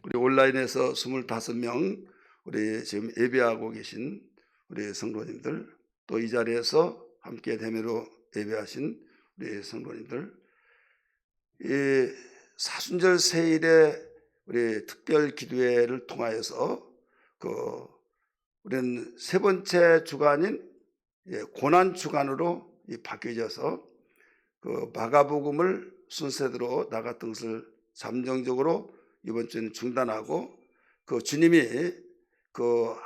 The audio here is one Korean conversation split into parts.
우리 온라인에서 25명 우리 지금 예배하고 계신 우리 성도님들, 또 이 자리에서 함께 대면으로 예배하신 우리 성도님들, 이 사순절 세일의 우리 특별 기도회를 통하여서 우리는 세 번째 주간인 고난 주간으로 바뀌어져서 마가복음을 순서대로 나갔던 것을 잠정적으로 이번 주에는 중단하고 주님이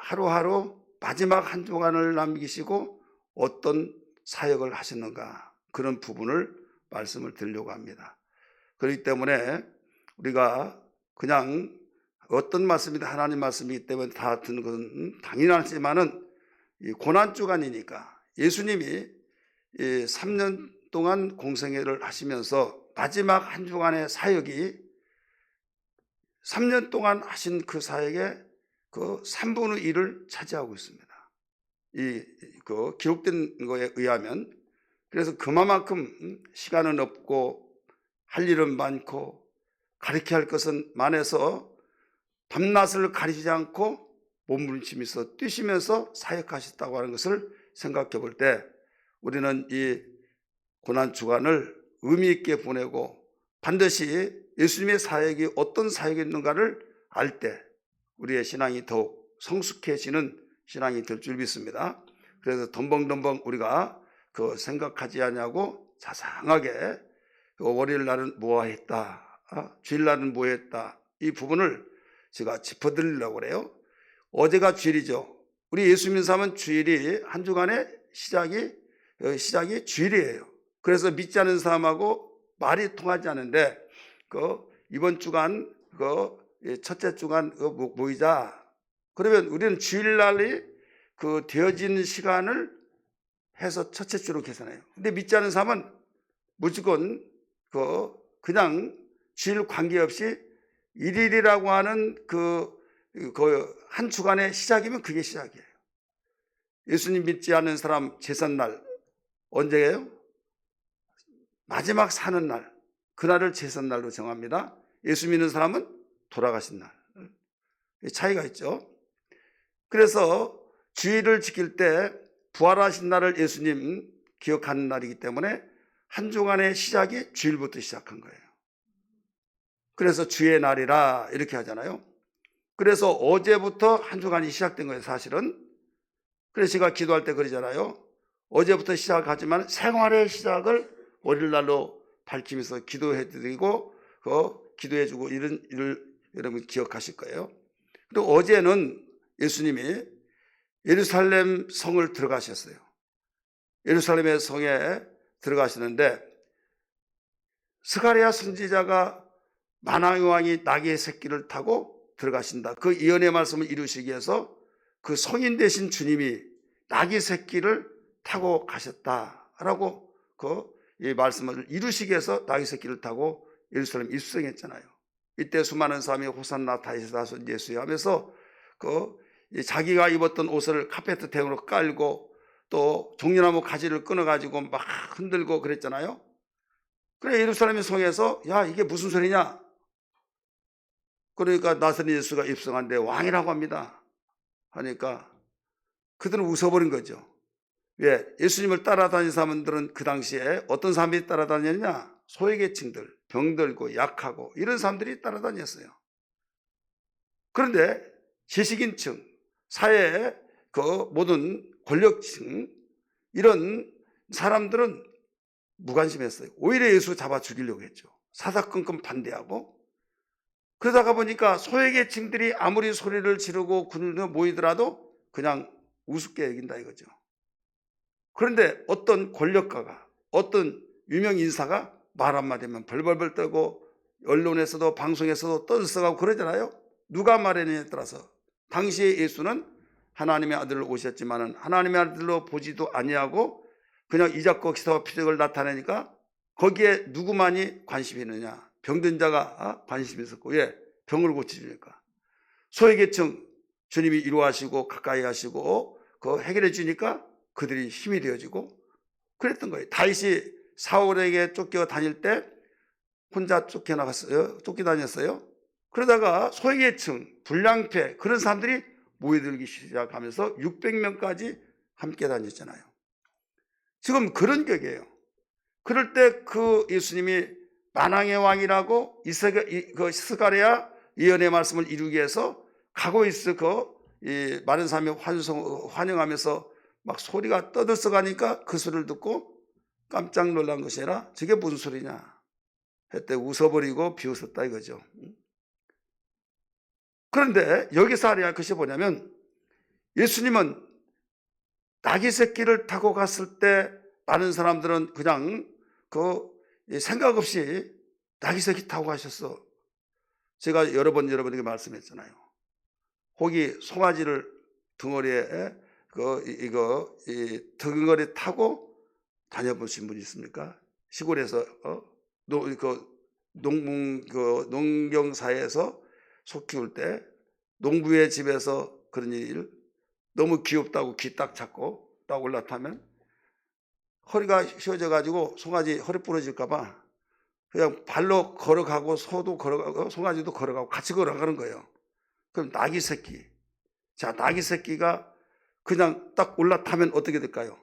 하루하루 마지막 한 주간을 남기시고 어떤 사역을 하셨는가, 그런 부분을 말씀을 드리려고 합니다. 그렇기 때문에 우리가 그냥 어떤 말씀이든 하나님 말씀이기 때문에 다 듣는 것은 당연하지만은 이 고난주간이니까 예수님이 3년 동안 공생애를 하시면서 마지막 한 주간의 사역이 3년 동안 하신 그 사역의 3분의 1을 차지하고 있습니다. 기록된 거에 의하면. 그래서 그만큼 시간은 없고 할 일은 많고 가르쳐야 할 것은 많아서 밤낮을 가리지 않고 몸부림치면서 뛰시면서 사역하셨다고 하는 것을 생각해 볼 때 우리는 이 고난주간을 의미 있게 보내고 반드시 예수님의 사역이 어떤 사역이었는가를 알 때 우리의 신앙이 더욱 성숙해지는 신앙이 될 줄 믿습니다. 그래서 덤벙덤벙 우리가 생각하지 않냐고 자상하게 월요일 날은 뭐했다, 주일 날은 뭐했다, 이 부분을 제가 짚어드리려고 그래요. 어제가 주일이죠. 우리 예수 믿는 사람은 주일이 한 주간의 시작이 주일이에요. 그래서 믿지 않는 사람하고 말이 통하지 않는데 이번 주간 첫째 주간 모이자. 그러면 우리는 주일날이 되어진 시간을 해서 첫째 주로 계산해요. 근데 믿지 않는 사람은 무조건 그냥 주일 관계없이 일일이라고 하는 한 주간의 시작이면 그게 시작이에요. 예수님 믿지 않는 사람 제삿날 언제예요? 마지막 사는 날, 그날을 제삿날로 정합니다. 예수 믿는 사람은 돌아가신 날. 차이가 있죠. 그래서 주일을 지킬 때 부활하신 날을 예수님 기억하는 날이기 때문에 한 주간의 시작이 주일부터 시작한 거예요. 그래서 주의 날이라 이렇게 하잖아요. 그래서 어제부터 한 주간이 시작된 거예요, 사실은. 그래서 제가 기도할 때 그러잖아요. 어제부터 시작하지만 생활의 시작을 월요일날로 밝히면서 기도해드리고 기도해주고 이런 일을 여러분 기억하실 거예요. 그리고 어제는 예수님이 예루살렘 성을 들어가셨어요. 예루살렘의 성에 들어가시는데 스가랴 선지자가 만왕의 왕이 나귀의 새끼를 타고 들어가신다, 그 예언의 말씀을 이루시기 위해서 그 성인 되신 주님이 나귀 새끼를 타고 가셨다라고 이 말씀을 이루시기 위해서 나귀 새끼를 타고 예루살렘 입성했잖아요. 이때 수많은 사람이 호산나 다윗의 예수여 하면서 자기가 입었던 옷을 카페트 대으로 깔고 또 종려나무 가지를 끊어가지고 막 흔들고 그랬잖아요. 그래 예루살렘 성에서 야 이게 무슨 소리냐? 그러니까 나사렛 예수가 입성한데 왕이라고 합니다. 하니까 그들은 웃어버린 거죠. 왜? 예수님을 따라다니는 사람들은 그 당시에 어떤 사람들이 따라다녔냐? 소외계층들, 병들고 약하고 이런 사람들이 따라다녔어요. 그런데 지식인층, 사회의 모든 권력층, 이런 사람들은 무관심했어요. 오히려 예수 잡아 죽이려고 했죠. 사사건건 반대하고. 그러다가 보니까 소외계층들이 아무리 소리를 지르고 군으로 모이더라도 그냥 우습게 여긴다 이거죠. 그런데 어떤 권력가가, 어떤 유명 인사가 말 한마디면 벌벌벌 떨고 언론에서도 방송에서도 떠들썩하고 그러잖아요. 누가 말했느냐에 따라서 당시에 예수는 하나님의 아들로 오셨지만은 하나님의 아들로 보지도 아니하고 그냥 이적과 기사와 표적을 나타내니까 거기에 누구만이 관심이 있느냐? 병든 자가 관심이 있었고, 왜? 병을 고치니까. 소외계층 주님이 이루하시고 가까이 하시고 해결해 주니까 그들이 힘이 되어지고 그랬던 거예요. 다윗이 사울에게 쫓겨 다닐 때 혼자 쫓겨나갔어요. 쫓겨다녔어요. 그러다가 소외계층, 불량패 그런 사람들이 모여들기 시작하면서 600명까지 함께 다녔잖아요. 지금 그런 격이에요. 그럴 때 그 예수님이 만왕의 왕이라고 스가랴 예언의 말씀을 이루기 위해서 가고 있어 많은 사람이 환영하면서 막 소리가 떠들썩하니까 그 소리를 듣고 깜짝 놀란 것이 아니라 저게 무슨 소리냐 했대 웃어버리고 비웃었다 이거죠. 그런데 여기서 알아야 할 것이 뭐냐면 예수님은 나귀 새끼를 타고 갔을 때 많은 사람들은 그냥 생각 없이 나귀 새끼 타고 가셨어. 제가 여러 번 여러분에게 말씀했잖아요. 혹이 송아지를 등어리에 등어리 타고 다녀보신 분 있습니까? 시골에서 농경사에서 소 키울 때 농부의 집에서 그런 일 너무 귀엽다고 귀 딱 잡고 딱 올라타면 허리가 휘어져 가지고 송아지 허리 부러질까 봐 그냥 발로 걸어가고 소도 걸어가고 송아지도 걸어가고 같이 걸어가는 거예요. 그럼 나귀 새끼. 자, 나귀 새끼가 그냥 딱 올라타면 어떻게 될까요?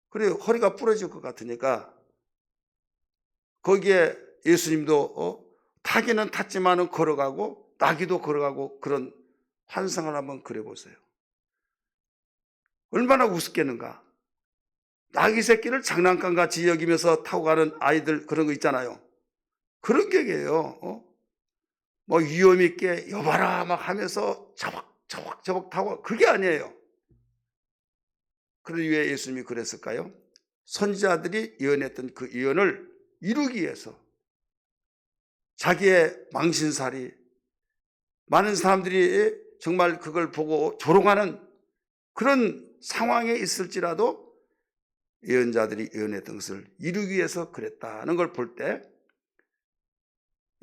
그리고 허리가 부러질 것 같으니까 거기에 예수님도 타기는 탔지만은 걸어가고 나귀도 걸어가고 그런 환상을 한번 그려보세요. 얼마나 우습겠는가. 나귀 새끼를 장난감같이 여기면서 타고 가는 아이들 그런 거 있잖아요. 그런 격이에요. 뭐 위험 있게 여봐라 막 하면서 저벅 타고 그게 아니에요. 그러기 위해 예수님이 그랬을까요? 선지자들이 예언했던 그 예언을 이루기 위해서 자기의 망신살이 많은 사람들이 정말 그걸 보고 조롱하는 그런 상황에 있을지라도 예언자들이 예언했던 것을 이루기 위해서 그랬다는 걸 볼 때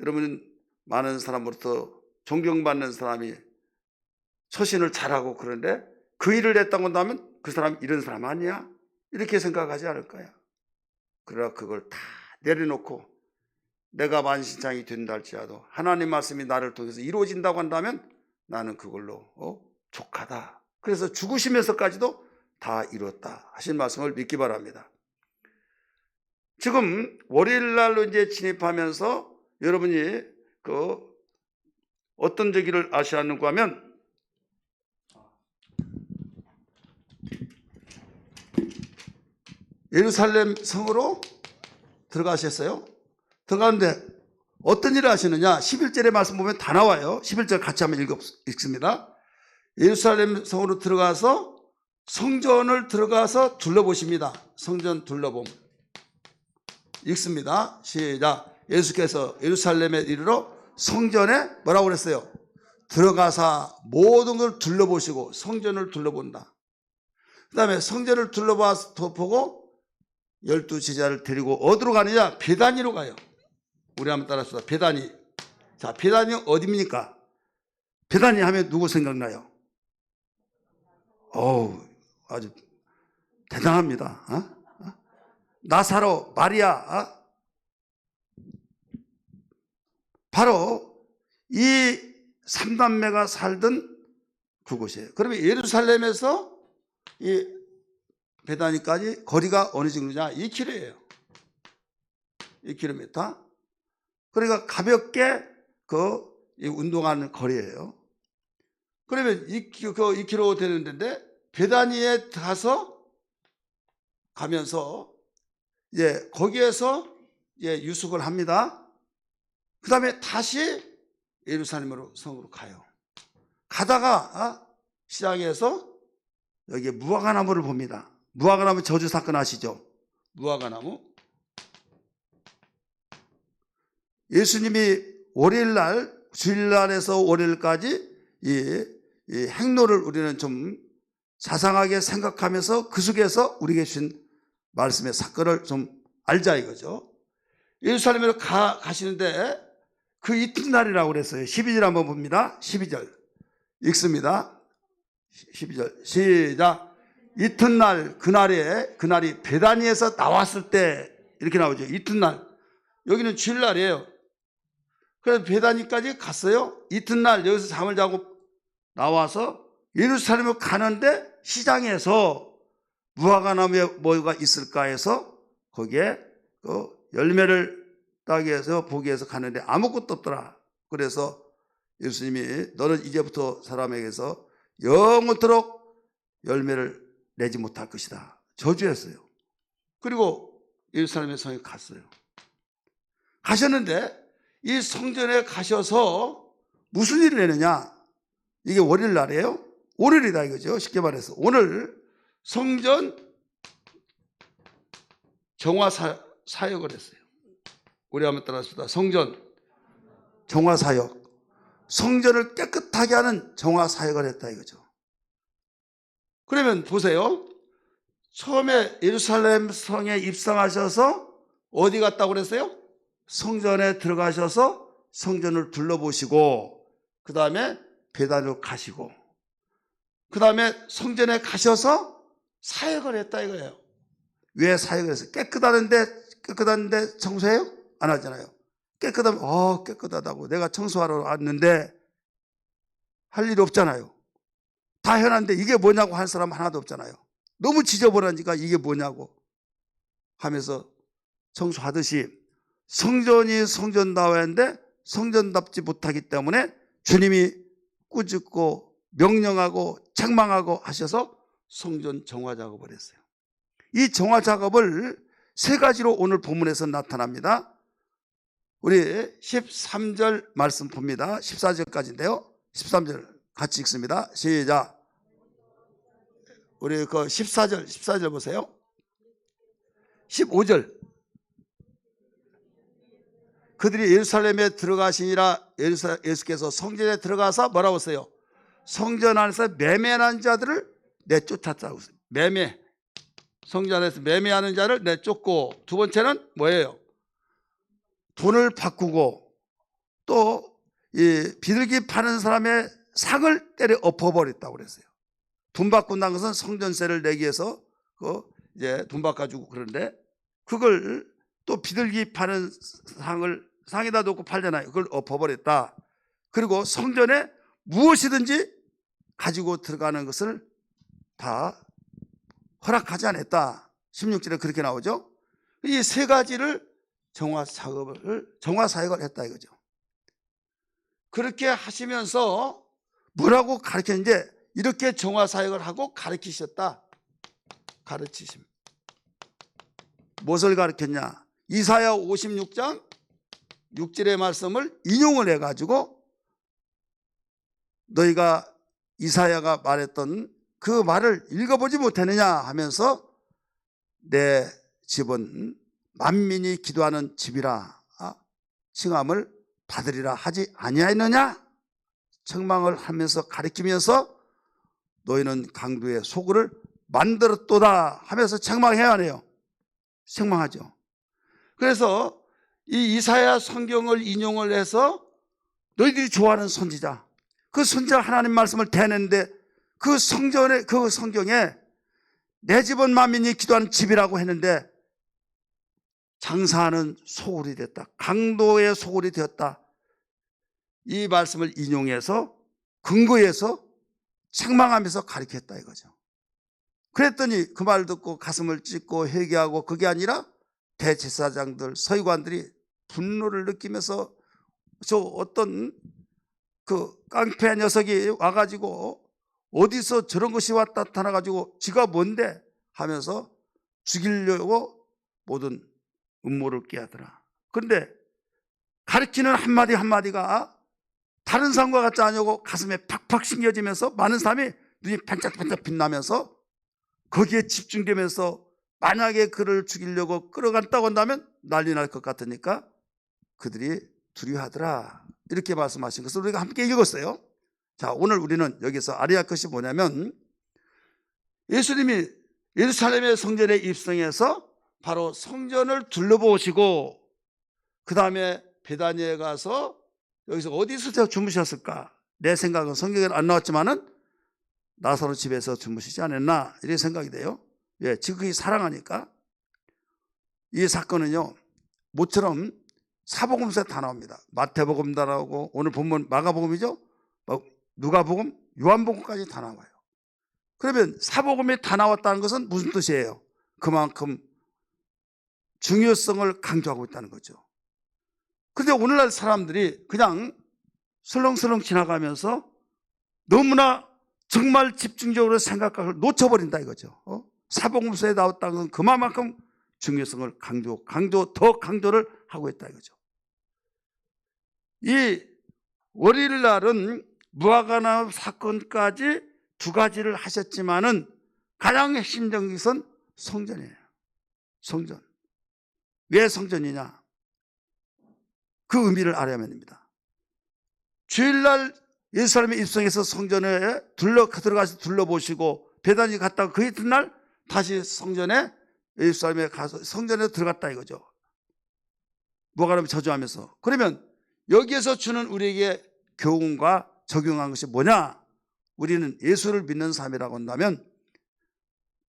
여러분 많은 사람으로부터 존경받는 사람이 처신을 잘하고 그런데 그 일을 했다고 한다면 그 사람 이런 사람 아니야? 이렇게 생각하지 않을까요? 그러나 그걸 다 내려놓고 내가 만신창이 된다 할지라도 하나님 말씀이 나를 통해서 이루어진다고 한다면 나는 그걸로 족하다. 그래서 죽으시면서까지도 다 이뤘다 하신 말씀을 믿기 바랍니다. 지금 월요일날로 이제 진입하면서 여러분이 어떤 얘기를 아셔야 하는가 하면 예루살렘 성으로 들어가셨어요. 들어가는데 어떤 일을 하시느냐 11절의 말씀 보면 다 나와요. 11절 같이 한번 읽습니다. 예루살렘 성으로 들어가서 성전을 들어가서 둘러보십니다. 성전 둘러봄 읽습니다. 시작. 예수께서 예루살렘에 이르러 성전에 뭐라고 그랬어요? 들어가서 모든 걸 둘러보시고 성전을 둘러본다. 그 다음에 성전을 둘러봐서 보고 12 제자를 데리고 어디로 가느냐? 베다니로 가요. 우리 한번 따라합시다. 베다니. 자, 베다니 어디입니까? 베다니 하면 누구 생각나요? 아주 대단합니다. 나사로, 마리아, 바로 이 3남매가 살던 그곳이에요. 그러면 예루살렘에서 이 베다니까지 거리가 어느 정도냐? 2km예요. 2km. 그러니까 가볍게 운동하는 거리예요. 그러면 2km 되는 데인데 베다니에 가면서 거기에서 유숙을 합니다. 그 다음에 다시 예루살렘으로 성으로 가요. 가다가 시장에서 여기 무화과나무를 봅니다. 무화과나무 저주 사건 아시죠? 무화과나무. 예수님이 월요일날 주일날에서 월요일까지 이 행로를 우리는 좀 자상하게 생각하면서 그 속에서 우리에게 주신 말씀의 사건을 좀 알자 이거죠. 예루살렘으로 가시는데 그 이튿날이라고 그랬어요. 12절 한번 봅니다. 12절 읽습니다. 12절 시작. 이튿날 그날이 베다니에서 나왔을 때 이렇게 나오죠. 이튿날 여기는 주일날이에요. 그래서 베다니까지 갔어요. 이튿날 여기서 잠을 자고 나와서 예루살렘을 가는데 시장에서 무화과나무에 뭐가 있을까 해서 거기에 그 열매를 따기 위해서 보기 위해서 가는데 아무것도 없더라. 그래서 예수님이 너는 이제부터 사람에게서 영원토록 열매를 내지 못할 것이다. 저주했어요. 그리고 예루살렘의 성에 갔어요. 가셨는데 이 성전에 가셔서 무슨 일을 했느냐? 이게 월요일 날이에요. 월요일이다 이거죠. 쉽게 말해서 오늘 성전 정화 사역을 했어요. 우리 한번 따라합시다. 성전 정화 사역. 성전을 깨끗하게 하는 정화 사역을 했다 이거죠. 그러면 보세요. 처음에 예루살렘 성에 입성하셔서 어디 갔다고 그랬어요? 성전에 들어가셔서 성전을 둘러보시고 그 다음에 베다니로 가시고 그 다음에 성전에 가셔서 사역을 했다 이거예요. 왜 사역을 했어요? 깨끗한데 청소해요? 안 하잖아요. 깨끗하면 깨끗하다고 내가 청소하러 왔는데 할 일이 없잖아요. 다 해놨는데 이게 뭐냐고 할 사람 하나도 없잖아요. 너무 지저분하니까 이게 뭐냐고 하면서 청소하듯이 성전이 성전다워야하는데 성전답지 못하기 때문에 주님이 꾸짖고 명령하고 책망하고 하셔서 성전 정화 작업을 했어요. 이 정화 작업을 세 가지로 오늘 본문에서 나타납니다. 우리 13절 말씀 봅니다. 14절까지인데요. 13절 같이 읽습니다. 시작. 우리 그 14절 보세요. 15절. 그들이 예루살렘에 들어가시니라. 예수께서 성전에 들어가서 뭐라고 했어요? 성전 안에서 매매하는 자들을 내쫓았다고 했어요. 매매. 성전 안에서 매매하는 자를 내쫓고, 두 번째는 뭐예요? 돈을 바꾸고, 또 이 비둘기 파는 사람의 상을 때려 엎어버렸다고 그랬어요. 돈 바꾼다는 것은 성전세를 내기 위해서 이제 돈 바꿔주고 그러는데, 그걸 또 비둘기 파는 상에다 놓고 팔잖아요. 그걸 엎어버렸다. 그리고 성전에 무엇이든지 가지고 들어가는 것을 다 허락하지 않았다. 16절에 그렇게 나오죠. 이 세 가지를 정화 사역을 했다 이거죠. 그렇게 하시면서 뭐라고 가르쳤는데, 이렇게 정화 사역을 하고 가르치셨다. 가르치심. 무엇을 가르쳤냐? 이사야 56장 6절의 말씀을 인용을 해가지고 너희가 이사야가 말했던 그 말을 읽어보지 못했느냐 하면서 내 집은 만민이 기도하는 집이라 칭함을 받으리라 하지 아니하였느냐? 책망을 하면서 가리키면서 너희는 강도의 소굴을 만들었도다 하면서 책망해야 하네요. 책망하죠. 그래서 이 이사야 성경을 인용을 해서 너희들이 좋아하는 선지자, 그 선지자 하나님 말씀을 대냈는데 그 성경에 내 집은 만민이 기도하는 집이라고 했는데 장사하는 소굴이 됐다. 강도의 소굴이 되었다. 이 말씀을 인용해서 근거해서 책망하면서 가르쳤다 이거죠. 그랬더니 그 말 듣고 가슴을 찢고 회개하고, 그게 아니라 대제사장들, 서기관들이 분노를 느끼면서 저 어떤 그 깡패 녀석이 와가지고 어디서 저런 것이 왔다 나타나가지고 지가 뭔데 하면서 죽이려고 모든 음모를 깨하더라. 그런데 가르치는 한마디 한마디가 다른 사람과 같지 않냐고 가슴에 팍팍 심겨지면서 많은 사람이 눈이 반짝반짝 빛나면서 거기에 집중되면서 만약에 그를 죽이려고 끌어간다고 한다면 난리 날 것 같으니까 그들이 두려워하더라. 이렇게 말씀하신 것을 우리가 함께 읽었어요. 자, 오늘 우리는 여기서 알아야 할 것이 뭐냐면, 예수님이 예루살렘의 성전에 입성해서 바로 성전을 둘러보시고 그 다음에 베다니에 가서 여기서 어디서 주무셨을까? 내 생각은 성경에 안 나왔지만은 나사로 집에서 주무시지 않았나 이렇게 생각이 돼요. 예, 지극히 사랑하니까. 이 사건은요, 모처럼 사복음서에 다 나옵니다. 마태복음도 나오고 오늘 본문 마가복음이죠. 누가복음, 요한복음까지 다 나와요. 그러면 사복음이 다 나왔다는 것은 무슨 뜻이에요? 그만큼 중요성을 강조하고 있다는 거죠. 그런데 오늘날 사람들이 그냥 설렁설렁 지나가면서 너무나 정말 집중적으로 생각을 놓쳐버린다 이거죠. 사복음서에 나왔다는 건 그만큼 중요성을 더 강조를 하고 있다 이거죠. 이 월요일 날은 무화과나무 사건까지 두 가지를 하셨지만은 가장 핵심적인 것은 성전이에요. 성전. 왜 성전이냐? 그 의미를 알아야만 됩니다. 주일날 예루살렘에 입성해서 성전에 들어가서 둘러보시고 베다니 갔다가 그 이튿날 다시 예루살렘에 가서 성전에 들어갔다 이거죠. 무화과나무 저주하면서. 그러면 여기에서 주는 우리에게 교훈과 적용한 것이 뭐냐? 우리는 예수를 믿는 삶이라고 한다면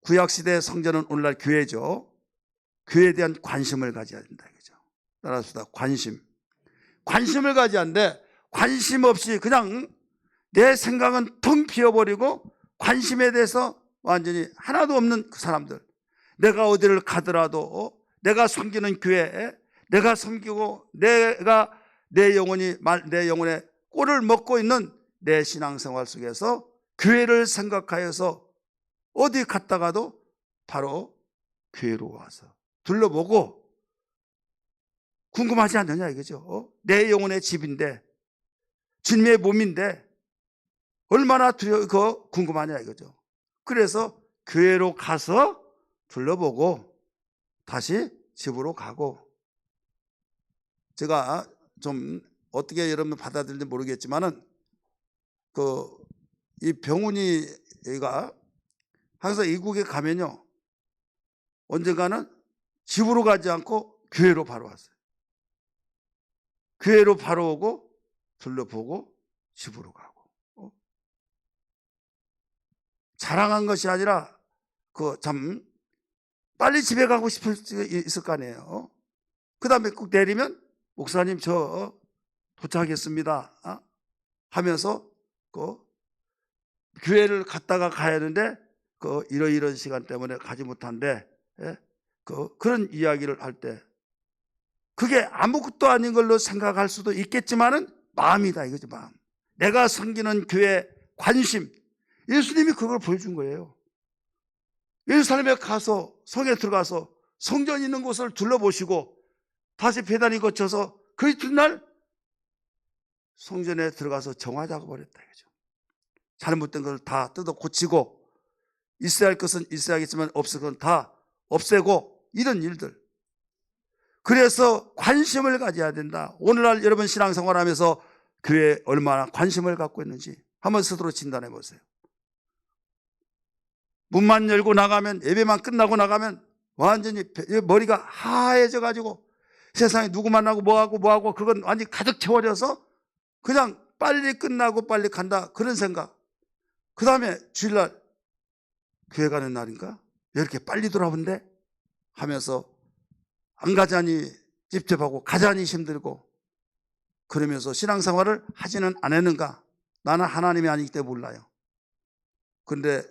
구약시대 성전은 오늘날 교회죠. 교회에 대한 관심을 가져야 된다 이거죠. 따라서 관심을 가져야 하는데 관심 없이 그냥 내 생각은 텅 비어버리고 관심에 대해서 완전히 하나도 없는 그 사람들, 내가 어디를 가더라도 내가 섬기는 교회에 내가 섬기고 내가 내 영혼의 꼴을 먹고 있는 내 신앙생활 속에서 교회를 생각하여서 어디 갔다가도 바로 교회로 와서 둘러보고 궁금하지 않느냐 이거죠. 내 영혼의 집인데 주님의 몸인데 얼마나 궁금하냐 이거죠. 그래서 교회로 가서 둘러보고 다시 집으로 가고, 제가 좀 어떻게 여러분 받아들일지 모르겠지만은 이 병훈이가 항상 이국에 가면요 언젠가는 집으로 가지 않고 교회로 바로 왔어요. 교회로 바로 오고 둘러보고 집으로 가고. 자랑한 것이 아니라 참 빨리 집에 가고 싶을 수 있을 거 아니에요. 그 다음에 꼭 내리면 목사님 저 도착하겠습니다 하면서 교회를 갔다가 가야 하는데 이런 시간 때문에 가지 못한데 그런 이야기를 할 때 그게 아무것도 아닌 걸로 생각할 수도 있겠지만은 마음이다 이거지. 마음. 내가 섬기는 교회 관심, 예수님이 그걸 보여준 거예요. 예루살렘에 가서 성에 들어가서 성전 있는 곳을 둘러보시고 다시 베다니 거쳐서 그 이튿날 성전에 들어가서 정화 작업을 했다 이거죠. 잘못된 것을 다 뜯어 고치고 있어야 할 것은 있어야겠지만 없을 건 다 없애고 이런 일들. 그래서 관심을 가져야 된다. 오늘날 여러분 신앙생활하면서 교회에 얼마나 관심을 갖고 있는지 한번 스스로 진단해 보세요. 문만 열고 나가면, 예배만 끝나고 나가면 완전히 머리가 하얘져 가지고 세상에 누구 만나고 뭐하고 그건 완전히 가득 채워져서 그냥 빨리 끝나고 빨리 간다 그런 생각. 그 다음에 주일날 교회 가는 날인가? 왜 이렇게 빨리 돌아온대? 하면서 안 가자니 찝찝하고 가자니 힘들고 그러면서 신앙생활을 하지는 않았는가? 나는 하나님이 아니기 때문에 몰라요. 그런데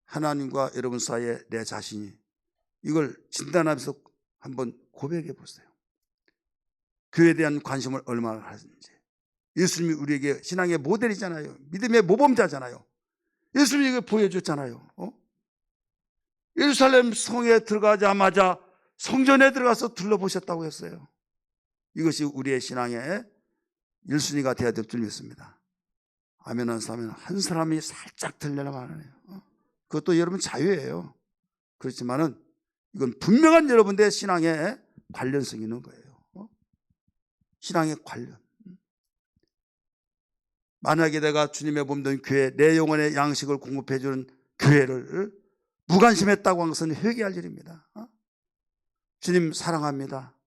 하나님과 여러분 사이에 내 자신이 이걸 진단하면서 한번 고백해 보세요. 교회에 대한 관심을 얼마나 하는지. 예수님이 우리에게 신앙의 모델이잖아요. 믿음의 모범자잖아요. 예수님이 이걸 보여줬잖아요. 예루살렘 성에 들어가자마자 성전에 들어가서 둘러보셨다고 했어요. 이것이 우리의 신앙의 1순위가 되어야 될 줄 믿습니다. 아멘 하면 한 사람이 살짝 들려나만 하네요. 그것도 여러분 자유예요. 그렇지만은 이건 분명한 여러분들의 신앙에 관련성이 있는 거예요. 신앙의 관련. 만약에 내가 주님의 몸된 교회, 내 영혼의 양식을 공급해 주는 교회를 무관심했다고 한 것은 회개할 일입니다. 주님 사랑합니다.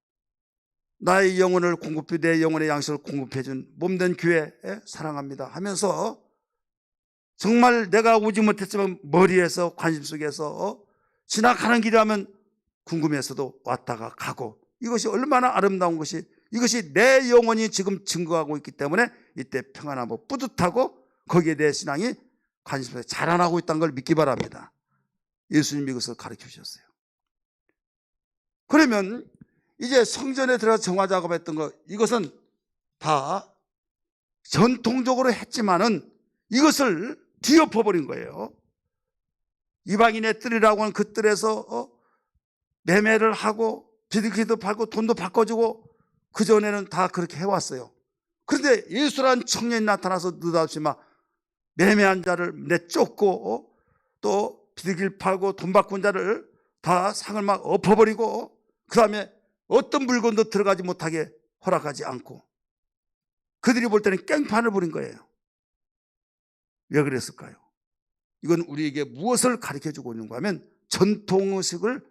나의 영혼을 내 영혼의 양식을 공급해 준 몸된 교회 사랑합니다 하면서 정말 내가 오지 못했지만 머리에서 관심 속에서 지나가는 길에 하면 궁금해서도 왔다가 가고, 이것이 얼마나 아름다운 것이 이것이 내 영혼이 지금 증거하고 있기 때문에 이때 평안하고 뿌듯하고 거기에 대해 신앙이 관심에서 자라나고 있다는 걸 믿기 바랍니다. 예수님이 이것을 가르쳐 주셨어요. 그러면 이제 성전에 들어가서 정화 작업했던 거, 이것은 다 전통적으로 했지만은 이것을 뒤엎어버린 거예요. 이방인의 뜰이라고 하는 그 뜰에서 매매를 하고 비둘기도 팔고 돈도 바꿔주고 그전에는 다 그렇게 해왔어요. 그런데 예수란 청년이 나타나서 느닷없이 막 매매한 자를 내쫓고 또 비둘기를 팔고 돈 바꾼 자를 다 상을 막 엎어버리고 그 다음에 어떤 물건도 들어가지 못하게 허락하지 않고 그들이 볼 때는 깽판을 부린 거예요. 왜 그랬을까요? 이건 우리에게 무엇을 가르쳐주고 있는가 하면 전통의식을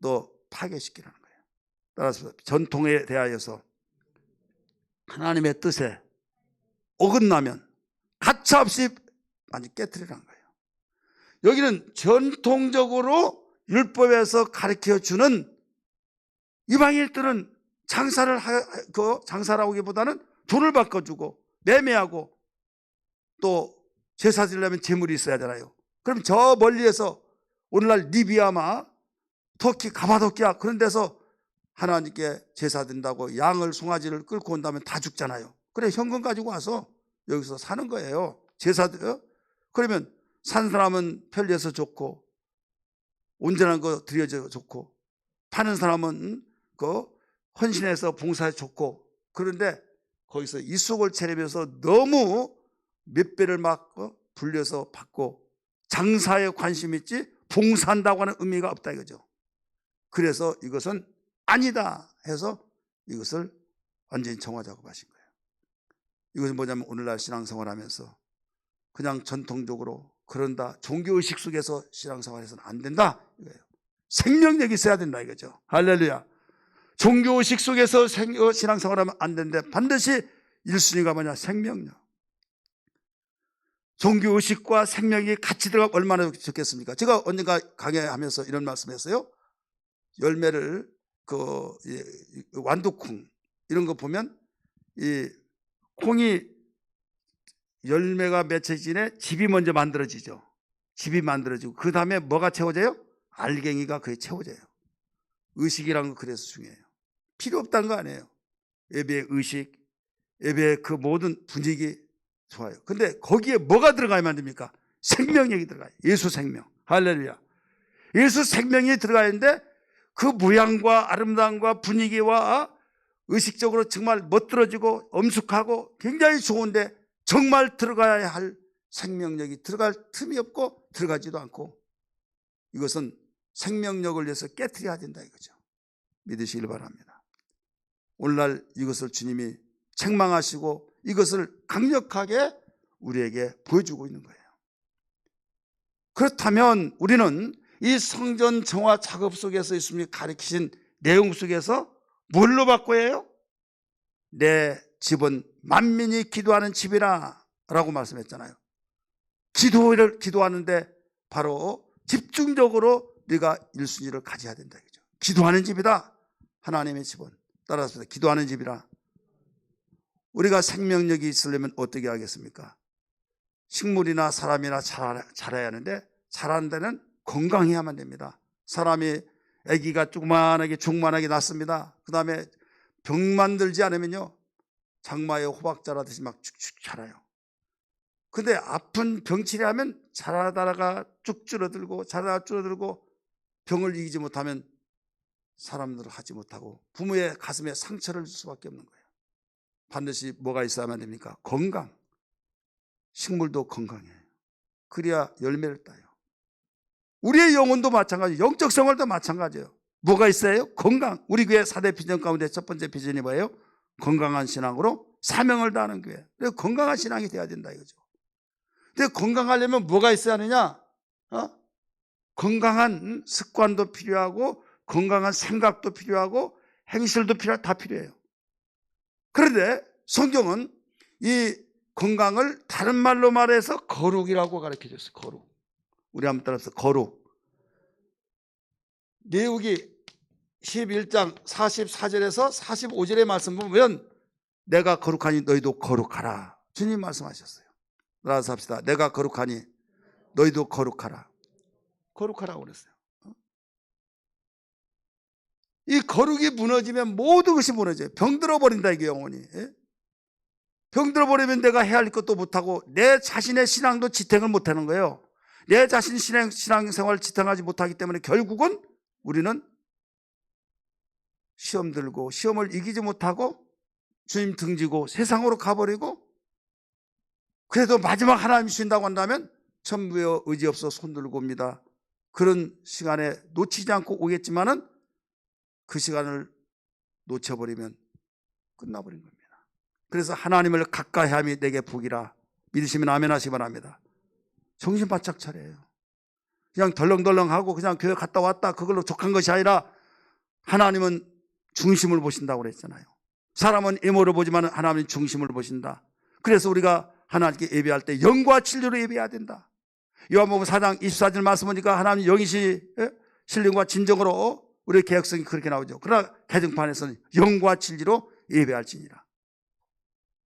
또 파괴시키라는 거예요. 따라서 전통에 대하여서 하나님의 뜻에 어긋나면 가차없이 완전히 깨트리라는 거예요. 여기는 전통적으로 율법에서 가르쳐주는 이방인들은 장사를 하기보다는 돈을 바꿔주고 매매하고 또 제사 드리려면 재물이 있어야 하잖아요. 그럼 저 멀리에서 오늘날 리비아마, 터키, 가바도키아 그런 데서 하나님께 제사 드린다고 양을 송아지를 끌고 온다면 다 죽잖아요. 그래 현금 가지고 와서 여기서 사는 거예요. 제사 드려. 그러면 산 사람은 편리해서 좋고 온전한 거 드려져 좋고 파는 사람은 그 헌신해서 봉사해 좋고 그런데 거기서 이속을 차리면서 너무 몇 배를 막 불려서 받고 장사에 관심 있지 봉사한다고 하는 의미가 없다 이거죠. 그래서 이것은 아니다 해서 이것을 완전히 정화 작업하신 거예요. 이것은 뭐냐면 오늘날 신앙생활 하면서 그냥 전통적으로 그런다 종교의식 속에서 신앙생활해서는 안 된다 이거예요. 생명력이 있어야 된다 이거죠. 할렐루야. 종교의식 속에서 신앙생활하면 안 되는데 반드시 1순위가 뭐냐? 생명력. 종교의식과 생명이 같이 들어가면 얼마나 좋겠습니까? 제가 언젠가 강의하면서 이런 말씀했어요. 열매를 완두콩 이런 거 보면 이 콩이 열매가 맺혀지네 즙이 먼저 만들어지죠. 즙이 만들어지고 그 다음에 뭐가 채워져요? 알갱이가 그게 채워져요. 의식이라는 거 그래서 중요해요. 필요 없다는 거 아니에요. 예배의 의식, 예배의 그 모든 분위기 좋아요. 근데 거기에 뭐가 들어가야만 됩니까? 생명력이 들어가요. 예수 생명. 할렐루야. 예수 생명이 들어가야 하는데 그 모양과 아름다움과 분위기와 의식적으로 정말 멋들어지고 엄숙하고 굉장히 좋은데 정말 들어가야 할 생명력이 들어갈 틈이 없고 들어가지도 않고 이것은 생명력을 위해서 깨트려야 된다 이거죠. 믿으시길 바랍니다. 오늘날 이것을 주님이 책망하시고 이것을 강력하게 우리에게 보여주고 있는 거예요. 그렇다면 우리는 이 성전 정화 작업 속에서 예수님이 가르치신 내용 속에서 뭘로 바꿔야 해요? 내 집은 만민이 기도하는 집이라 라고 말씀했잖아요. 기도하는데 바로 집중적으로 네가 1순위를 가져야 된다 이거죠. 기도하는 집이다. 하나님의 집은 따라서 기도하는 집이라. 우리가 생명력이 있으려면 어떻게 하겠습니까? 식물이나 사람이나 자라야 하는데 자라는 데는 건강해야만 됩니다. 사람이 아기가 조그만하게 중만하게 낳습니다. 그 다음에 병만 들지 않으면요 장마에 호박 자라듯이 막 쭉쭉 자라요. 근데 아픈 병치레 하면 자라다가 쭉 줄어들고 자라다가 줄어들고 병을 이기지 못하면 사람들을 하지 못하고 부모의 가슴에 상처를 줄 수밖에 없는 거예요. 반드시 뭐가 있어야만 됩니까? 건강. 식물도 건강해요. 그래야 열매를 따요. 우리의 영혼도 마찬가지예요. 영적 생활도 마찬가지예요. 뭐가 있어요? 건강. 우리 교회 4대 비전 가운데 첫 번째 비전이 뭐예요? 건강한 신앙으로 사명을 다하는 교회. 그래서 건강한 신앙이 돼야 된다 이거죠. 근데 건강하려면 뭐가 있어야 하느냐? 건강한 습관도 필요하고 건강한 생각도 필요하고 행실도 다 필요해요. 그런데 성경은 이 건강을 다른 말로 말해서 거룩이라고 가르쳐줬어요. 거룩. 우리 한번 따라서 거룩. 내육이 11장 44절에서 45절의 말씀 보면 내가 거룩하니 너희도 거룩하라. 주님 말씀하셨어요. 나와서 합시다. 내가 거룩하니 너희도 거룩하라. 거룩하라고 그랬어요. 이 거룩이 무너지면 모든 것이 무너져요. 병들어 버린다 이게 영혼이. 병들어 버리면 내가 해야 할 것도 못하고 내 자신의 신앙도 지탱을 못하는 거예요. 내 자신 신앙생활을 지탱하지 못하기 때문에 결국은 우리는 시험 들고 시험을 이기지 못하고 주님 등지고 세상으로 가버리고, 그래도 마지막 하나님 주신다고 한다면 천부여 의지 없어 손 들고 옵니다. 그런 시간에 놓치지 않고 오겠지만은 그 시간을 놓쳐버리면 끝나버린 겁니다. 그래서 하나님을 가까이 함이 내게 복이라. 믿으시면 아멘 하시기 바랍니다. 정신 바짝 차려요. 그냥 덜렁덜렁하고 그냥 교회 갔다 왔다 그걸로 족한 것이 아니라 하나님은 중심을 보신다고 그랬잖아요. 사람은 외모를 보지만 하나님은 중심을 보신다. 그래서 우리가 하나님께 예배할 때 영과 진리로 예배해야 된다. 요한복음 4장 24절 말씀 보니까 하나님 영이시 신령과 진정으로 우리의 개혁성이 그렇게 나오죠. 그러나 개정판에서는 영과 진리로 예배할지니라.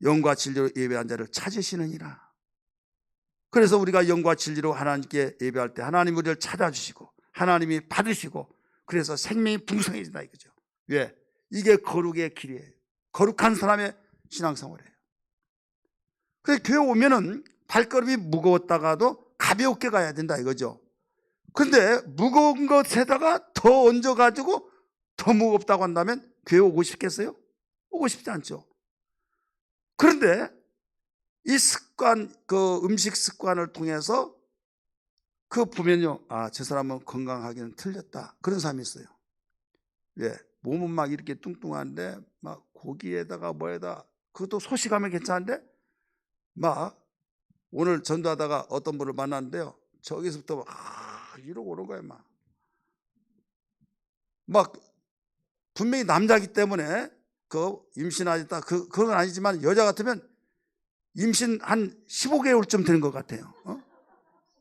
영과 진리로 예배한 자를 찾으시느니라. 그래서 우리가 영과 진리로 하나님께 예배할 때 하나님 우리를 찾아주시고 하나님이 받으시고 그래서 생명이 풍성해진다 이거죠. 왜? 이게 거룩의 길이에요. 거룩한 사람의 신앙생활이에요. 그래서 교회 오면은 발걸음이 무거웠다가도 가볍게 가야 된다 이거죠. 그런데 무거운 것에다가 더 얹어가지고 더 무겁다고 한다면 교회 오고 싶겠어요? 오고 싶지 않죠. 그런데 이 습관, 그 음식 습관을 통해서 그 보면요, 아, 저 사람은 건강하기는 틀렸다. 그런 사람이 있어요. 왜? 몸은 막 이렇게 뚱뚱한데 막 고기에다가 뭐에다 그것도 소식하면 괜찮은데 막 오늘 전도하다가 어떤 분을 만났는데요. 저기서부터 막 이러고 오는 거예요. 막 분명히 남자기 때문에 그 임신하겠다 그건 아니지만 여자 같으면 임신 한 15개월쯤 되는 것 같아요.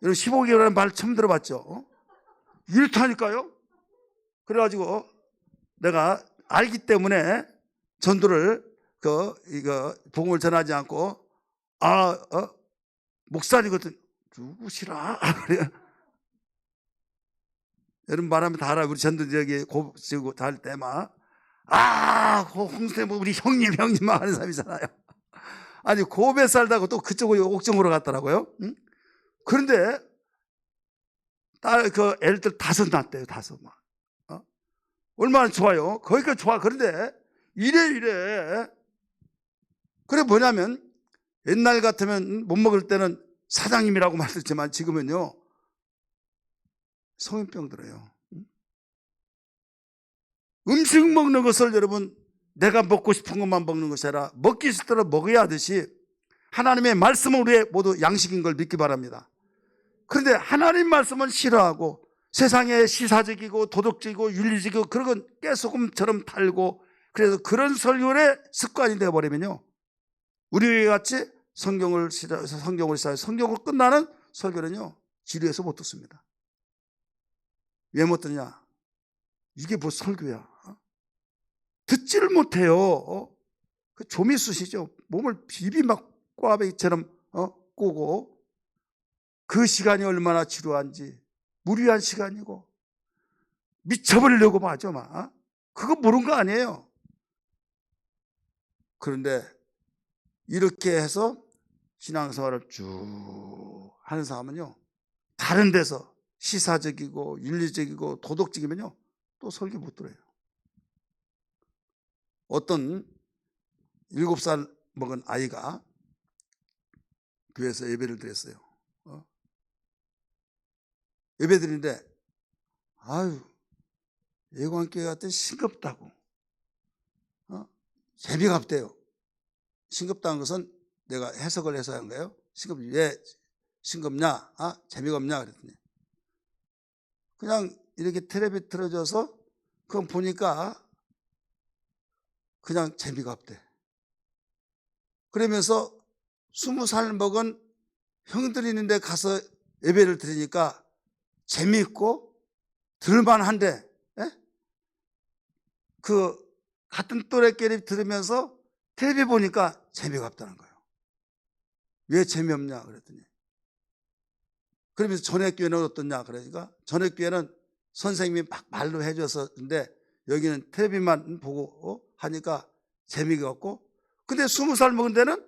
여러분 15개월이라는 말 처음 들어봤죠? 이렇다니까요. 그래가지고 내가 알기 때문에 전도를 이거 복음을 전하지 않고 목사님거든 누구시라 그래. 여러분 말하면 다 알아. 우리 전도 저기 고지고 할 때 막 홍수님 우리 형님 막 하는 사람이잖아요. 아니 고베 살다가 또 그쪽으로 옥정으로 갔더라고요. 응? 그런데 딸 그 애들 5 낳았대요. 5 막. 얼마나 좋아요. 거기가 좋아. 그런데 이래. 그래 뭐냐면 옛날 같으면 못 먹을 때는 사장님이라고 말했지만 지금은요 성인병 들어요. 음식 먹는 것을 여러분 내가 먹고 싶은 것만 먹는 것이 아니라 먹기 싫을 때 먹어야 하듯이 하나님의 말씀은 우리의 모두 양식인 걸 믿기 바랍니다. 그런데 하나님 말씀은 싫어하고 세상에 시사적이고 도덕적이고 윤리적이고 그런 건 깨소금처럼 달고 그래서 그런 설교의 습관이 되어버리면요 우리 같이 성경을 시작해서 성경으로 끝나는 설교는요 지루해서 못 듣습니다. 왜 못 듣냐? 이게 뭐 설교야? 듣지를 못해요. 그 조미수시죠. 몸을 비비 막 꽈배기처럼 꼬고 그 시간이 얼마나 지루한지 무리한 시간이고 미쳐버리려고 하죠. 막 그거 모르는 거 아니에요. 그런데 이렇게 해서 신앙생활을 쭉 하는 사람은요 다른 데서 시사적이고 윤리적이고 도덕적이면요 또 설교 못 들어요. 어떤 7살 먹은 아이가 교회에서 예배를 드렸어요. 예배 드리는데 예관교회 같은 싱겁다고 재미가 없대요. 싱겁다는 것은 내가 해석을 해서 한 거예요. 왜 싱겁냐? 재미가 없냐? 그랬더니 그냥 이렇게 텔레비 틀어져서 그건 보니까 그냥 재미가 없대. 그러면서 20살 먹은 형들이 있는데 가서 예배를 드리니까 재미있고 들을만한데 그 같은 또래끼리 들으면서 텔레비 보니까 재미가 없다는 거예요. 왜 재미없냐 그랬더니, 그러면서 전액교회는 어떻냐 그러니까, 전액교회는 선생님이 막 말로 해줬었는데 여기는 텔레비만 보고 하니까 재미가 없고, 근데 20살 먹은 데는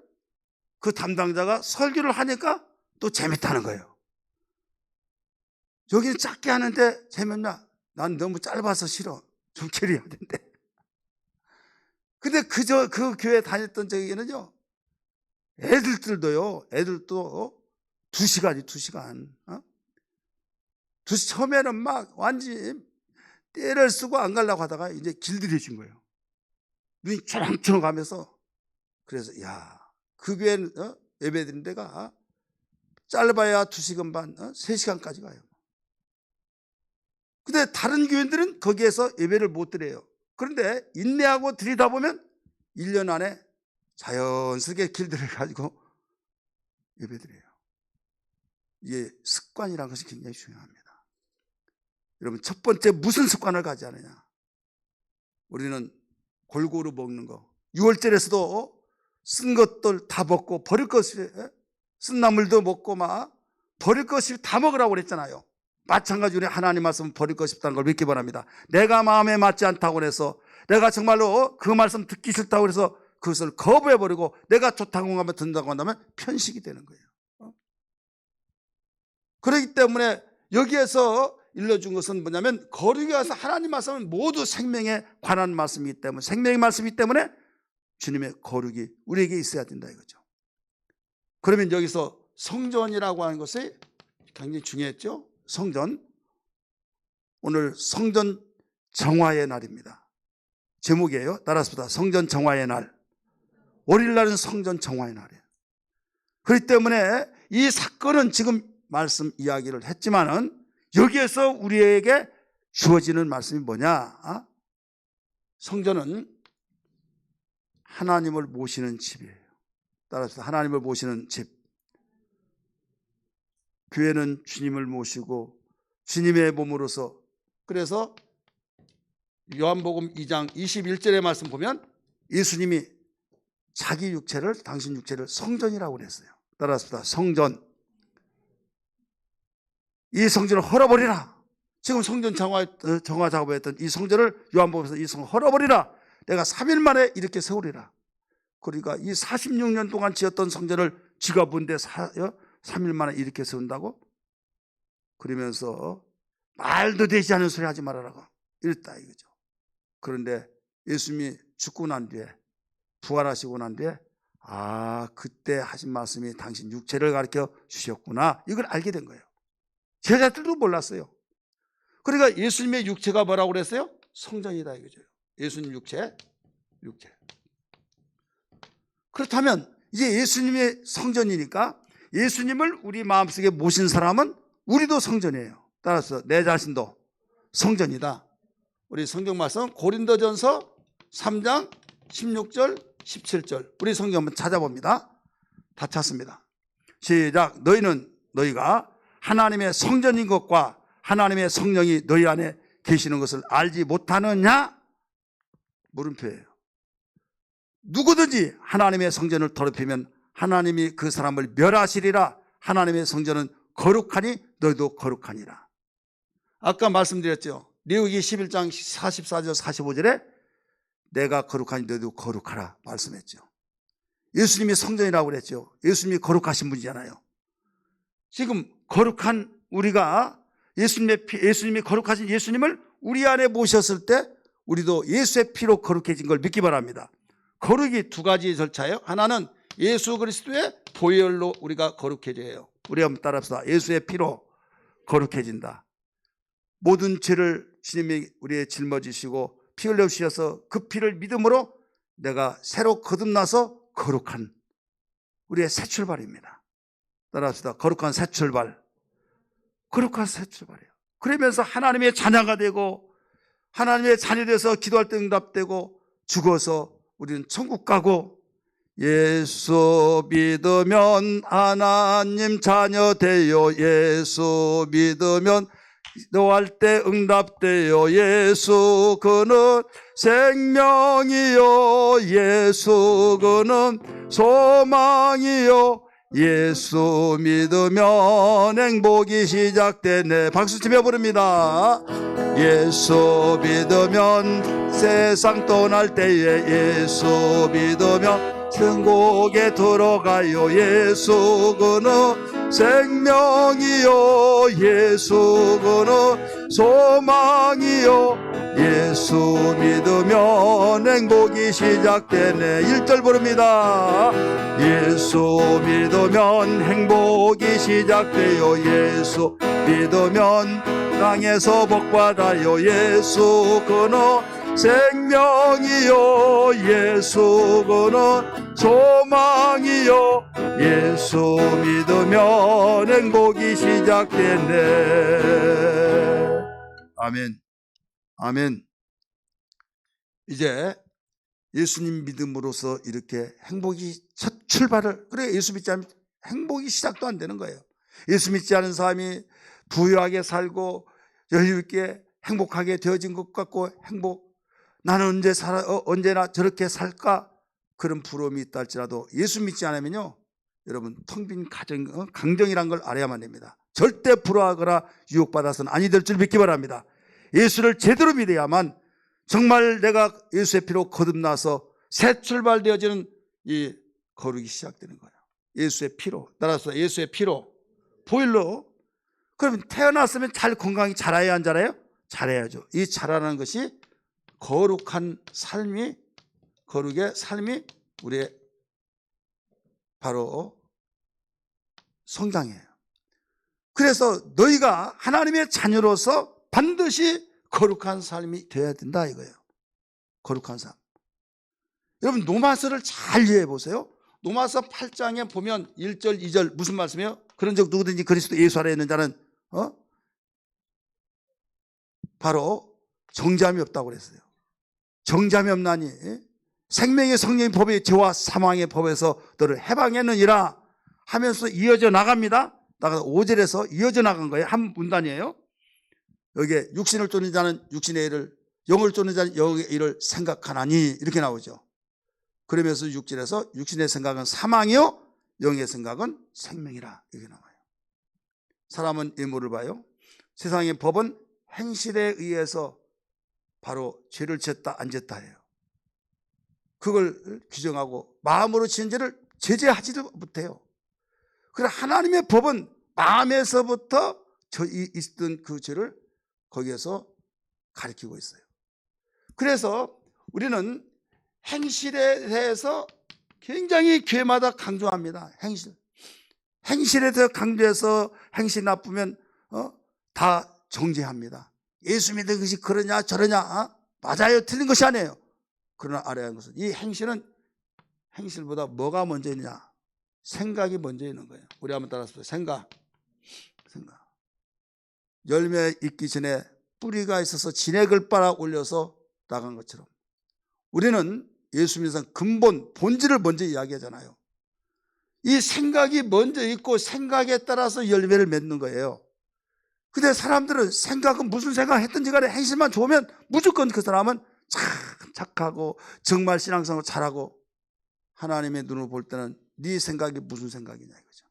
그 담당자가 설교를 하니까 또 재밌다는 거예요. 여기는 작게 하는데 재밌냐? 난 너무 짧아서 싫어. 좀 길어야 된대. 근데 그 교회 다녔던 저기는요, 애들도 2시간이 2시간. 처음에는 막 완전히 떼를 쓰고 안 가려고 하다가 이제 길들여진 거예요. 눈이 초롱초롱 가면서. 그래서 그 교회는 예배 드리는 데가 짧아야 2시간 반, 3시간까지 가요. 근데 다른 교회들은 거기에서 예배를 못 드려요. 그런데 인내하고 드리다 보면 1년 안에 자연스럽게 길들여가지고 예배 드려요. 이게 습관이라는 것이 굉장히 중요합니다. 여러분, 첫 번째 무슨 습관을 가지느냐? 우리는 골고루 먹는 거. 6월절에서도 쓴 것들 다 먹고 버릴 것이, 쓴 나물도 먹고 막 버릴 것이 다 먹으라고 그랬잖아요. 마찬가지로 하나님 말씀 버릴 것이 없다는 걸 믿기 바랍니다. 내가 마음에 맞지 않다고 해서, 내가 정말로 그 말씀 듣기 싫다고 해서 그것을 거부해버리고 내가 좋다고 하면 듣는다고 한다면 편식이 되는 거예요. 그렇기 때문에 여기에서 일러준 것은 뭐냐면, 거룩에 와서 하나님 말씀은 모두 생명에 관한 말씀이기 때문에, 생명의 말씀이기 때문에 주님의 거룩이 우리에게 있어야 된다 이거죠. 그러면 여기서 성전이라고 하는 것이 굉장히 중요했죠. 성전. 오늘 성전 정화의 날입니다. 제목이에요. 따라서 보다. 성전 정화의 날. 월요일날은 성전 정화의 날이에요. 그렇기 때문에 이 사건은 지금 말씀 이야기를 했지만은 여기에서 우리에게 주어지는 말씀이 뭐냐? 성전은 하나님을 모시는 집이에요. 따라서 하나님을 모시는 집. 교회는 주님을 모시고 주님의 몸으로서, 그래서 요한복음 2장 21절의 말씀 보면 예수님이 자기 육체를, 당신 육체를 성전이라고 그랬어요. 따라서 성전. 이 성전을 헐어버리라. 지금 성전 정화 작업을 했던 이 성전을 요한복음에서 이 성전을 헐어버리라. 내가 3일 만에 이렇게 세우리라. 그러니까 이 46년 동안 지었던 성전을 쥐가 본데 3일 만에 이렇게 세운다고? 그러면서 말도 되지 않은 소리 하지 말아라고 이랬다 이거죠. 그런데 예수님이 죽고 난 뒤에, 부활하시고 난 뒤에, 그때 하신 말씀이 당신 육체를 가르쳐 주셨구나, 이걸 알게 된 거예요. 제자들도 몰랐어요. 그러니까 예수님의 육체가 뭐라고 그랬어요? 성전이다 이거죠. 예수님 육체. 그렇다면 이제 예수님의 성전이니까 예수님을 우리 마음속에 모신 사람은 우리도 성전이에요. 따라서 내 자신도 성전이다. 우리 성경 말씀 고린도전서 3장 16절 17절 우리 성경 한번 찾아봅니다. 다 찾습니다. 시작. 너희가 하나님의 성전인 것과 하나님의 성령이 너희 안에 계시는 것을 알지 못하느냐? 물음표예요. 누구든지 하나님의 성전을 더럽히면 하나님이 그 사람을 멸하시리라. 하나님의 성전은 거룩하니 너희도 거룩하니라. 아까 말씀드렸죠. 레위기 11장 44절 45절에 내가 거룩하니 너희도 거룩하라 말씀했죠. 예수님이 성전이라고 그랬죠. 예수님이 거룩하신 분이잖아요. 지금 거룩한 우리가 예수님이 거룩하신 예수님을 우리 안에 모셨을 때 우리도 예수의 피로 거룩해진 걸 믿기 바랍니다. 거룩이 두 가지 절차예요. 하나는 예수 그리스도의 보혈로 우리가 거룩해져요. 우리 한번 따라합시다. 예수의 피로 거룩해진다. 모든 죄를 주님이 우리의 짊어지시고 피 흘려 주셔서 그 피를 믿음으로 내가 새로 거듭나서 거룩한 우리의 새 출발입니다. 따라합시다. 거룩한 새 출발. 거룩한 새 출발이에요. 그러면서 하나님의 자녀가 되고 하나님의 자녀 돼서 기도할 때 응답되고 죽어서 우리는 천국 가고 예수 믿으면 하나님 자녀 되요. 예수 믿으면 기도할 때 응답되어 예수 그는 생명이요 예수 그는 소망이요 예수 믿으면 행복이 시작되네. 박수치며 부릅니다. 예수 믿으면 세상 떠날 때에 예수 믿으면 천국에 들어가요. 예수 그는 생명이요 예수 그는 소망이요 예수 믿으면 행복이 시작되네. 1절 부릅니다. 예수 믿으면 행복이 시작돼요. 예수 믿으면 땅에서 복받아요. 예수 그는 생명이요 예수 그는 소망이요 예수 믿으면 행복이 시작되네. 아멘. 아멘. 이제 예수님 믿음으로써 이렇게 행복이 첫 출발을, 그래 예수 믿지 않으면 행복이 시작도 안 되는 거예요. 예수 믿지 않은 사람이 부유하게 살고 여유있게 행복하게 되어진 것 같고 나는 언제나 저렇게 살까 그런 부러움이 있다 할지라도 예수 믿지 않으면요 여러분 텅 빈 강정이란 걸 알아야만 됩니다. 절대 부러워하거나 유혹받아서는 아니 될 줄 믿기 바랍니다. 예수를 제대로 믿어야만 정말 내가 예수의 피로 거듭나서 새 출발되어지는 이 거룩이 시작되는 거예요. 예수의 피로, 따라서 예수의 피로, 보일러. 그러면 태어났으면 잘 건강히 자라야 안 자라요? 잘해야죠. 이 자라는 것이 거룩한 삶이, 거룩의 삶이 우리의 바로 성장이에요. 그래서 너희가 하나님의 자녀로서 반드시 거룩한 삶이 되어야 된다 이거예요. 거룩한 삶. 여러분 노마서를 잘 이해해 보세요. 노마서 8장에 보면 1절 2절 무슨 말씀이에요? 그런 적 누구든지 그리스도 예수 안에 있는 자는 바로 정죄함이 없다고 그랬어요. 정죄함이 없나니 생명의 성령의 법의 죄와 사망의 법에서 너를 해방했느니라 하면서 이어져 나갑니다. 나가서 5절에서 이어져 나간 거예요. 한 문단이에요. 여기에 육신을 쫓는 자는 육신의 일을, 영을 쫓는 자는 영의 일을 생각하나니 이렇게 나오죠. 그러면서 6절에서 육신의 생각은 사망이요 영의 생각은 생명이라 이렇게 나와요. 사람은 예물을 봐요. 세상의 법은 행실에 의해서 바로 죄를 지었다 안 지었다 해요. 그걸 규정하고 마음으로 지은 죄를 제재하지도 못해요. 그래서 하나님의 법은 마음에서부터 있던 그 죄를 거기에서 가리키고 있어요. 그래서 우리는 행실에 대해서 굉장히 교회마다 강조합니다. 행실에 대해서 강조해서 행실 나쁘면 다 정죄합니다. 예수 믿는 것이 그러냐 저러냐 맞아요 틀린 것이 아니에요. 그러나 알아야 하는 것은 이 행실보다 뭐가 먼저 있느냐, 생각이 먼저 있는 거예요. 우리 한번 따라서 보세요. 생각. 열매 있기 전에 뿌리가 있어서 진액을 빨아 올려서 나간 것처럼 우리는 예수 믿는 근본, 본질을 먼저 이야기하잖아요. 이 생각이 먼저 있고 생각에 따라서 열매를 맺는 거예요. 근데 사람들은 생각은 무슨 생각 했든지 간에 행실만 좋으면 무조건 그 사람은 참 착하고 정말 신앙생활 잘하고 하나님의 눈으로 볼 때는 네 생각이 무슨 생각이냐 이거죠.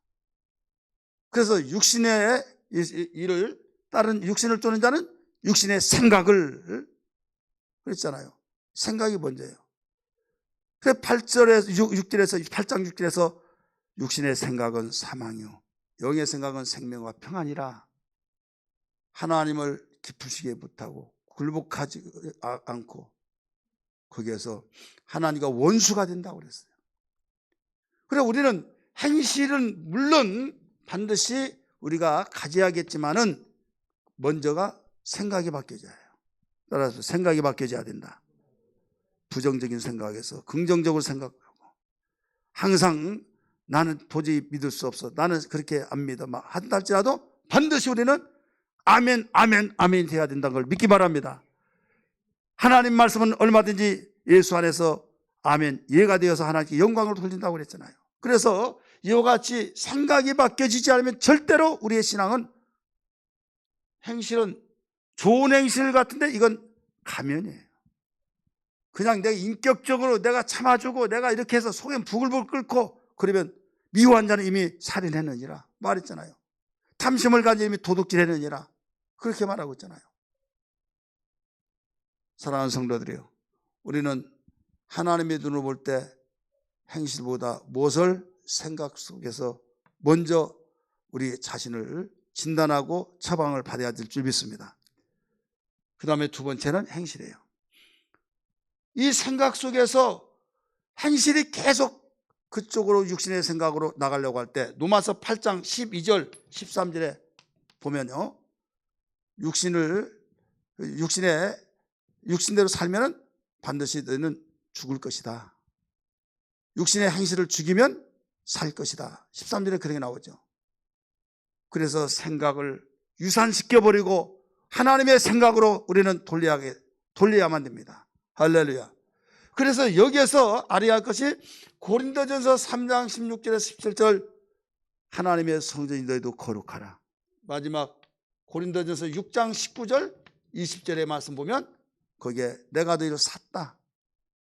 그래서 육신의 일을 다른 육신을 쫓는 자는 육신의 생각을 그랬잖아요. 생각이 먼저예요. 그래서 8장 6절에서 육신의 생각은 사망이요 영의 생각은 생명과 평안이라. 하나님을 기쁘시게 못하고 굴복하지 않고 거기에서 하나님과 원수가 된다고 그랬어요. 그래서 우리는 행실은 물론 반드시 우리가 가져야겠지만은 먼저가 생각이 바뀌어져야 해요. 따라서 생각이 바뀌어져야 된다. 부정적인 생각에서 긍정적으로 생각하고 항상 나는 도저히 믿을 수 없어. 나는 그렇게 안 믿어. 막 한다 할지라도 반드시 우리는 아멘, 아멘, 아멘 해야 된다는 걸 믿기 바랍니다. 하나님 말씀은 얼마든지 예수 안에서 아멘, 예가 되어서 하나님께 영광을 돌린다고 그랬잖아요. 그래서 이와 같이 생각이 바뀌어지지 않으면 절대로 우리의 신앙은 행실은 좋은 행실 같은데 이건 가면이에요. 그냥 내가 인격적으로 내가 참아주고 내가 이렇게 해서 속에 부글부글 끓고 그러면 미워한 자는 이미 살인했느니라 말했잖아요. 탐심을 가진 이미 도둑질했느니라 그렇게 말하고 있잖아요. 사랑하는 성도들이요, 우리는 하나님의 눈으로 볼 때 행실보다 무엇을 생각 속에서 먼저 우리 자신을 진단하고 처방을 받아야 될 줄 믿습니다. 그 다음에 두 번째는 행실이에요. 이 생각 속에서 행실이 계속 그쪽으로 육신의 생각으로 나가려고 할 때 로마서 8장 12절 13절에 보면요, 육신대로 살면 반드시 너희는 죽을 것이다. 육신의 행실을 죽이면 살 것이다. 13절에 그렇게 나오죠. 그래서 생각을 유산시켜버리고 하나님의 생각으로 우리는 돌려야만 됩니다. 할렐루야. 그래서 여기에서 알아야 할 것이 고린도전서 3장 16절에서 17절 하나님의 성전이 너희도 거룩하라. 마지막 고린도전서 6장 19절 20절의 말씀 보면 거기에 내가 너희를 샀다.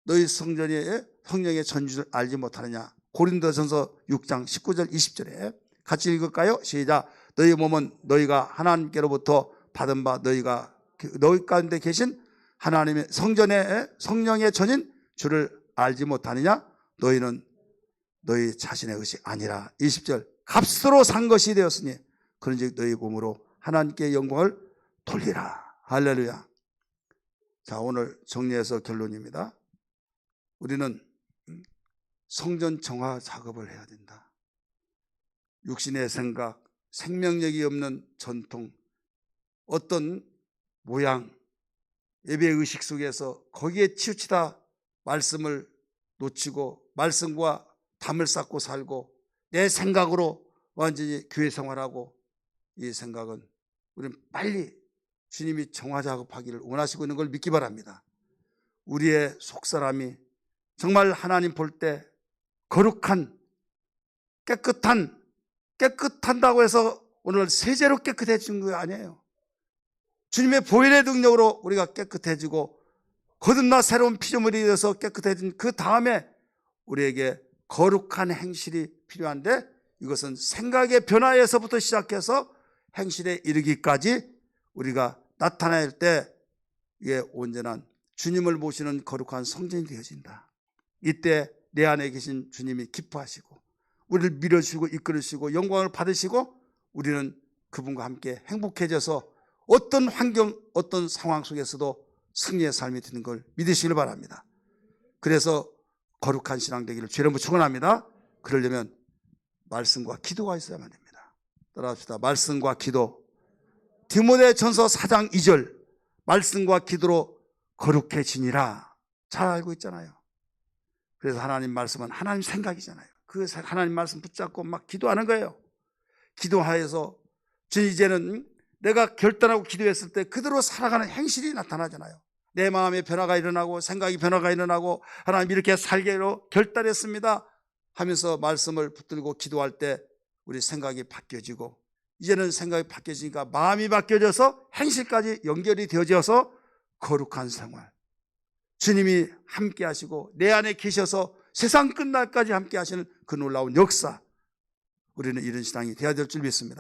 너희 성전의 성령의 전주를 알지 못하느냐. 고린도전서 6장 19절 20절에 같이 읽을까요? 시작. 너희 몸은 너희가 하나님께로부터 받은 바 너희 가운데 계신 하나님의 성전의 성령의 전인 주를 알지 못하느냐. 너희는 너희 자신의 것이 아니라 20절 값으로 산 것이 되었으니 그런즉 너희 몸으로 하나님께 영광을 돌리라. 할렐루야. 자, 오늘 정리해서 결론입니다. 우리는 성전 정화 작업을 해야 된다. 육신의 생각, 생명력이 없는 전통, 어떤 모양, 예배의식 속에서 거기에 치우치다 말씀을 놓치고 말씀과 담을 쌓고 살고 내 생각으로 완전히 교회 생활하고, 이 생각은 우리는 빨리 주님이 정화 작업하기를 원하시고 있는 걸 믿기 바랍니다. 우리의 속사람이 정말 하나님 볼 때 거룩한 깨끗한다고 해서 오늘 세제로 깨끗해진 거 아니에요. 주님의 보혈의 능력으로 우리가 깨끗해지고 거듭나 새로운 피조물이 되어서 깨끗해진 그 다음에 우리에게 거룩한 행실이 필요한데, 이것은 생각의 변화에서부터 시작해서 행실에 이르기까지 우리가 나타낼 때 이게 온전한 주님을 모시는 거룩한 성전이 되어진다. 이때 내 안에 계신 주님이 기뻐하시고 우리를 밀어주시고 이끌으시고 영광을 받으시고 우리는 그분과 함께 행복해져서 어떤 환경, 어떤 상황 속에서도 승리의 삶이 되는 걸 믿으시길 바랍니다. 그래서 거룩한 신앙 되기를 주의 이름으로 축원합니다. 그러려면 말씀과 기도가 있어야만 됩니다. 따라합시다. 말씀과 기도. 디모데전서 4장 2절 말씀과 기도로 거룩해지니라. 잘 알고 있잖아요. 그래서 하나님 말씀은 하나님 생각이잖아요. 그 하나님 말씀 붙잡고 막 기도하는 거예요. 기도하여서 이제는 내가 결단하고 기도했을 때 그대로 살아가는 행실이 나타나잖아요. 내 마음의 변화가 일어나고 생각의 변화가 일어나고 하나님 이렇게 살기로 결단했습니다 하면서 말씀을 붙들고 기도할 때 우리 생각이 바뀌어지고, 이제는 생각이 바뀌어지니까 마음이 바뀌어져서 행실까지 연결이 되어져서 거룩한 생활, 주님이 함께 하시고 내 안에 계셔서 세상 끝날까지 함께 하시는 그 놀라운 역사, 우리는 이런 신앙이 되어야 될 줄 믿습니다.